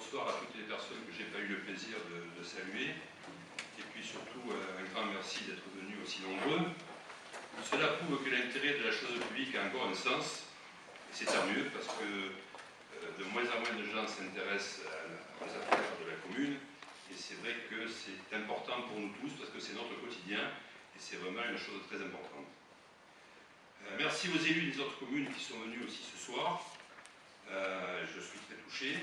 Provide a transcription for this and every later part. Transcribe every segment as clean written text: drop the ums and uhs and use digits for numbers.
bonsoir à toutes les personnes que je n'ai pas eu le plaisir de saluer. Et puis surtout, un grand merci d'être venus aussi nombreux. Cela prouve que l'intérêt de la chose publique a encore un sens. Et c'est tant mieux parce que de moins en moins de gens s'intéressent aux affaires de la commune. Et c'est vrai que c'est important pour nous tous parce que c'est notre quotidien et c'est vraiment une chose très importante. Merci aux élus des autres communes qui sont venus aussi ce soir. Je suis très touché.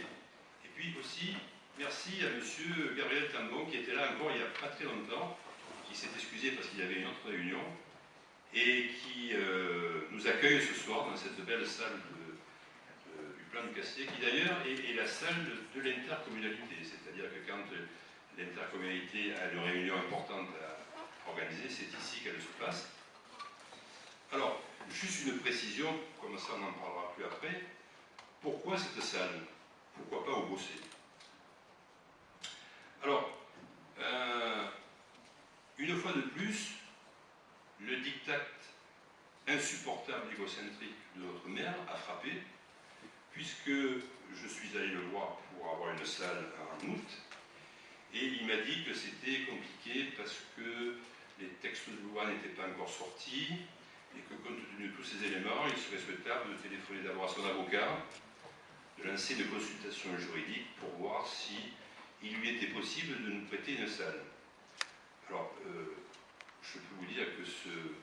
Et puis aussi, merci à M. Gabriel Tambon qui était là encore il n'y a pas très longtemps, qui s'est excusé parce qu'il y avait une autre réunion et qui nous accueille ce soir dans cette belle salle du plan du Cassier, qui d'ailleurs est la salle de l'intercommunalité. C'est-à-dire que quand l'intercommunalité a une réunion importante à organiser, c'est ici qu'elle se passe. Alors, juste une précision, comme ça on n'en parlera plus après. Pourquoi cette salle? Pourquoi pas au Bossé? Alors, une fois de plus, le diktat insupportable égocentrique de notre maire a frappé, puisque je suis allé le voir pour avoir une salle en août, et il m'a dit que c'était compliqué parce que les textes de loi n'étaient pas encore sortis, et que compte tenu de tous ces éléments, il serait souhaitable de téléphoner d'abord à son avocat, de lancer une consultation juridique pour voir si il lui était possible de nous prêter une salle. Alors, je peux vous dire que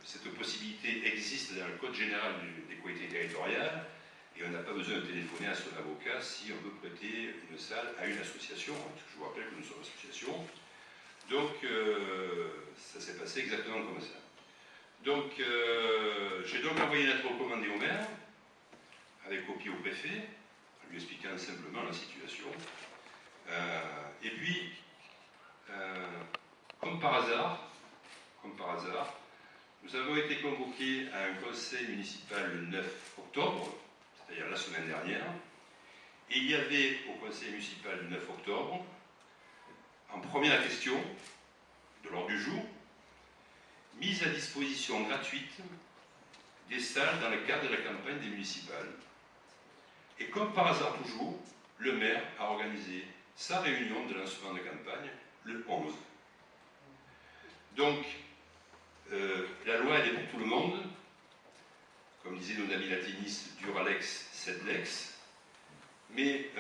cette possibilité existe dans le Code général des collectivités territoriales et on n'a pas besoin de téléphoner à son avocat si on veut prêter une salle à une association, parce que je vous rappelle que nous sommes association. Donc, ça s'est passé exactement comme ça. Donc, j'ai donc envoyé une lettre recommandée au maire, avec copie au préfet, en lui expliquant simplement la situation. Et puis, comme par hasard, nous avons été convoqués à un conseil municipal le 9 octobre, c'est-à-dire la semaine dernière, et il y avait au conseil municipal du 9 octobre, en première question de l'ordre du jour, mise à disposition gratuite des salles dans le cadre de la campagne des municipales. Et comme par hasard toujours, le maire a organisé sa réunion de lancement de campagne le 11. Donc, la loi, elle est pour tout le monde. Comme disaient nos amis latinistes, dura lex, sed lex. Mais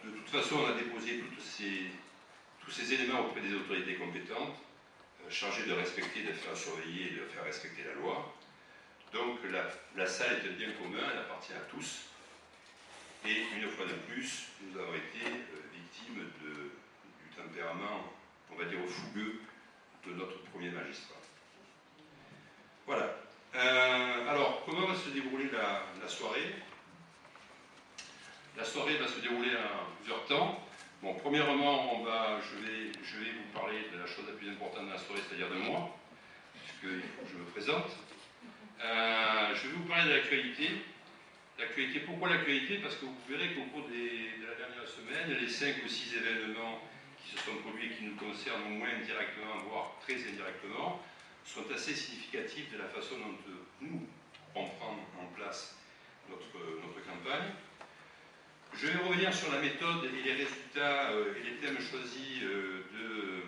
de toute façon, on a déposé tous ces éléments auprès des autorités compétentes, chargées de respecter, de faire surveiller et de faire respecter la loi. Donc, la salle est un bien commun, elle appartient à tous. Et une fois de plus, nous avons été victimes du tempérament, on va dire, fougueux de notre premier magistrat. Voilà. Alors, comment va se dérouler la soirée? La soirée va se dérouler en plusieurs temps. Bon, premièrement, je vais vous parler de la chose la plus importante de la soirée, c'est-à-dire de moi, puisqu'il faut que je me présente. Je vais vous parler de l'actualité. L'actualité, pourquoi l'actualité? Parce que vous verrez qu'au cours de la dernière semaine, les 5 ou 6 événements qui se sont produits et qui nous concernent au moins indirectement, voire très indirectement, sont assez significatifs de la façon dont nous, on prend en place notre campagne. Je vais revenir sur la méthode et les résultats et les thèmes choisis de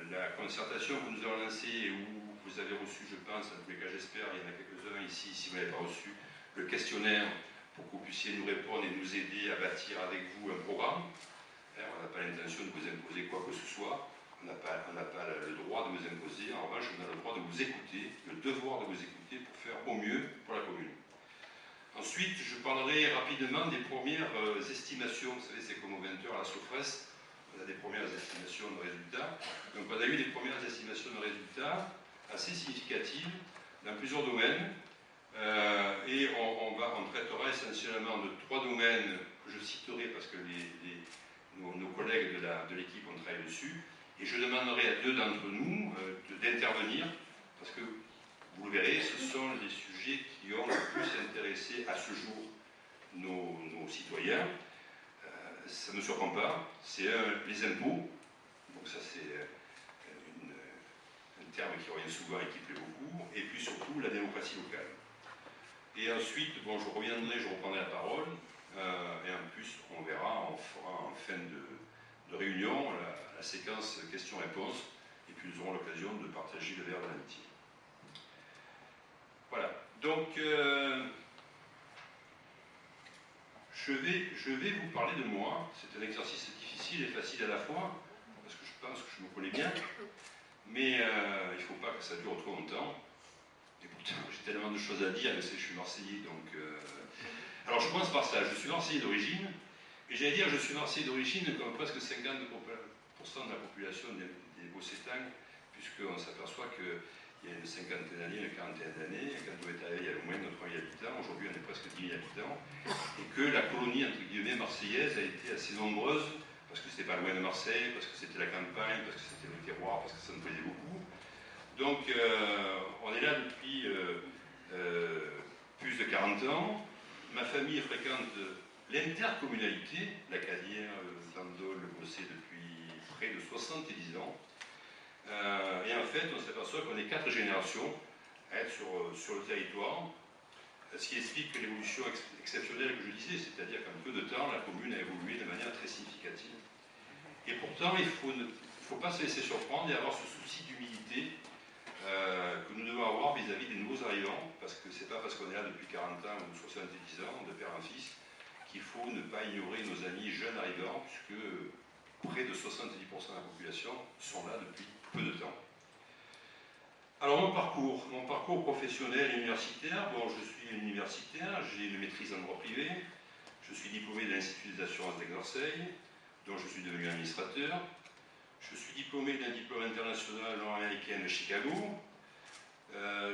la concertation que nous avons lancée et où vous avez reçu, je pense, en tous les cas j'espère, il y en a quelques-uns ici, si vous ne l'avez pas reçu, le questionnaire pour que vous puissiez nous répondre et nous aider à bâtir avec vous un programme. On n'a pas l'intention de vous imposer quoi que ce soit, on n'a pas le droit de vous imposer, en revanche on a le droit de vous écouter, le devoir de vous écouter pour faire au mieux pour la commune. Ensuite, je parlerai rapidement des premières estimations, vous savez c'est comme aux 20h à la Sofres, on a des premières estimations de résultats. Donc on a eu des premières estimations de résultats assez significatives dans plusieurs domaines. Et on traitera essentiellement de 3 domaines que je citerai parce que nos collègues de l'équipe ont travaillé dessus. Et je demanderai à 2 d'entre nous d'intervenir parce que, vous le verrez, ce sont les sujets qui ont le plus intéressé à ce jour nos citoyens. Ça ne me surprend pas. C'est les impôts. Donc ça c'est un terme qui revient souvent et qui plaît beaucoup. Et puis surtout la démocratie locale. Et ensuite, bon, je reprendrai la parole, et en plus, on verra, on fera réunion, la séquence questions-réponses, et puis nous aurons l'occasion de partager le verre de l'amitié. Voilà, donc je vais vous parler de moi. C'est un exercice difficile et facile à la fois, parce que je pense que je me connais bien, mais il ne faut pas que ça dure trop longtemps. Et pourtant, j'ai tellement de choses à dire, mais je suis marseillais, donc... Alors je commence par ça, je suis marseillais d'origine, et j'allais dire je suis marseillais d'origine comme presque 50% de la population des Beaux-Sétang, puisqu'on s'aperçoit qu'il y a une cinquantaine d'années, une quarantaine d'années, quand on est arrivé, il y avait moins de 3 000 habitants, aujourd'hui on est presque 10 000 habitants, et que la colonie, entre guillemets, marseillaise a été assez nombreuse, parce que c'était pas loin de Marseille, parce que c'était la campagne, parce que c'était le terroir, parce que ça nous plaisait beaucoup. Donc on est là depuis plus de 40 ans. Ma famille fréquente l'intercommunalité, la Cadière, Bandol, le Bossé depuis près de 70 ans. Et en fait, on s'aperçoit qu'on est 4 générations à être sur le territoire, ce qui explique l'évolution exceptionnelle que je disais, c'est-à-dire qu'en peu de temps, la commune a évolué de manière très significative. Et pourtant, il ne faut pas se laisser surprendre et avoir ce souci d'humilité que nous devons avoir vis-à-vis des nouveaux arrivants, parce que c'est pas parce qu'on est là depuis 40 ans ou 70 ans, de père en fils, qu'il faut ne pas ignorer nos amis jeunes arrivants, puisque près de 70% de la population sont là depuis peu de temps. Alors mon parcours professionnel et universitaire, bon, je suis universitaire, j'ai une maîtrise en droit privé, je suis diplômé de l'Institut des assurances d'Aix-Marseille, dont je suis devenu administrateur. Je suis diplômé d'un diplôme international nord-américain de Chicago.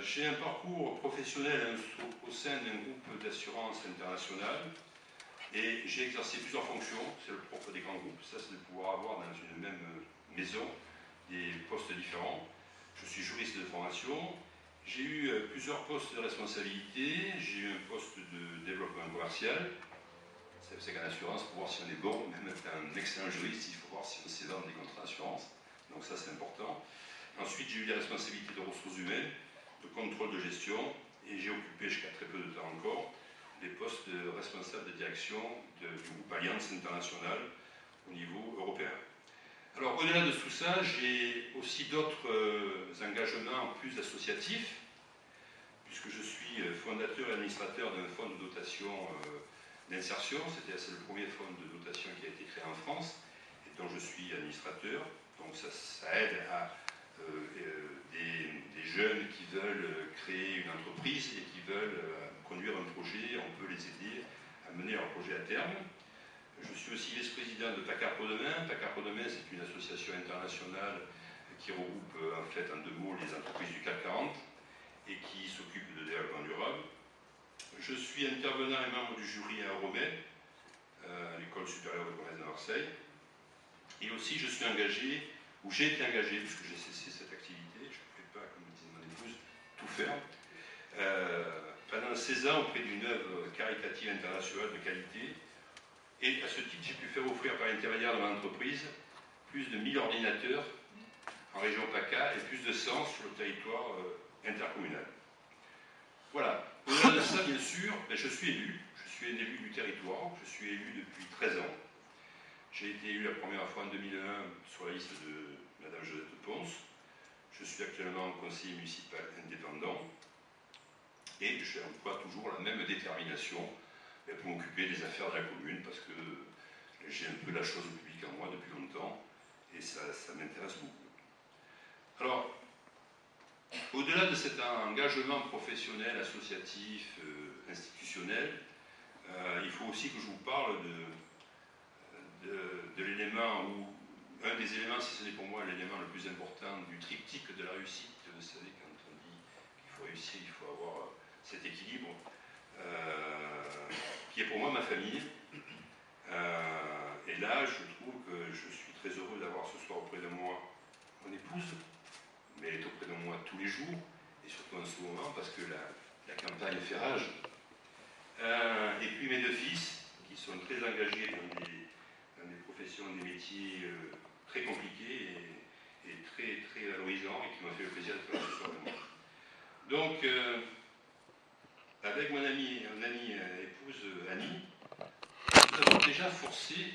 J'ai un parcours professionnel au sein d'un groupe d'assurance internationale et j'ai exercé plusieurs fonctions. C'est le propre des grands groupes, ça c'est de pouvoir avoir dans une même maison des postes différents. Je suis juriste de formation. J'ai eu plusieurs postes de responsabilité. J'ai eu un poste de développement commercial. C'est qu'en assurance, pour voir si on est bon, même avec un excellent juriste, il faut voir si on sait vendre des contrats d'assurance. Donc ça, c'est important. Ensuite, j'ai eu des responsabilités de ressources humaines, de contrôle de gestion, et j'ai occupé, jusqu'à très peu de temps encore, des postes de responsable de direction du groupe Alliance International au niveau européen. Alors, au-delà de tout ça, j'ai aussi d'autres engagements plus associatifs, puisque je suis fondateur et administrateur d'un fonds de dotation d'insertion, c'est le premier fonds de dotation qui a été créé en France, et dont je suis administrateur. Donc ça aide à des jeunes qui veulent créer une entreprise et qui veulent conduire un projet. On peut les aider à mener leur projet à terme. Je suis aussi vice-président de PACAR Pour Demain. PACAR Pour Demain, c'est une association internationale qui regroupe en fait en 2 mots les entreprises du CAC 40 et qui s'occupe de développement durable. Je suis intervenant et membre du jury à Euromed, à l'École supérieure de commerce de Marseille. Et aussi, je suis engagé, ou j'ai été engagé, puisque j'ai cessé cette activité, je ne pouvais pas, comme disait mon épouse, tout faire, pendant 16 ans auprès d'une œuvre caritative internationale de qualité. Et à ce titre, j'ai pu faire offrir par l'intermédiaire de mon entreprise plus de 1000 ordinateurs en région PACA et plus de 100 sur le territoire intercommunal. Voilà. Au-delà de ça, bien sûr, je suis élu. Je suis un élu du territoire. Je suis élu depuis 13 ans. J'ai été élu la première fois en 2001 sur la liste de Madame Josette Ponce. Je suis actuellement conseiller municipal indépendant. Et j'emploie toujours la même détermination pour m'occuper des affaires de la commune, parce que j'ai un peu la chose publique en moi depuis longtemps, et ça m'intéresse beaucoup. Alors, au-delà de cet engagement professionnel, associatif, institutionnel, il faut aussi que je vous parle de l'élément où, un des éléments, si ce n'est pour moi l'élément le plus important du triptyque de la réussite. Vous savez, quand on dit qu'il faut réussir, il faut avoir cet équilibre, qui est pour moi ma famille. Et là, je trouve que je suis très heureux d'avoir ce soir auprès de moi mon épouse, mais elle est auprès de moi tous les jours, et surtout en ce moment, parce que la campagne fait rage. Et puis mes 2 fils, qui sont très engagés dans des professions, des métiers très compliqués et très, très valorisants, et qui m'ont fait le plaisir de travailler ce soir avec moi. Donc, avec mon amie épouse Annie, nous avons déjà forcé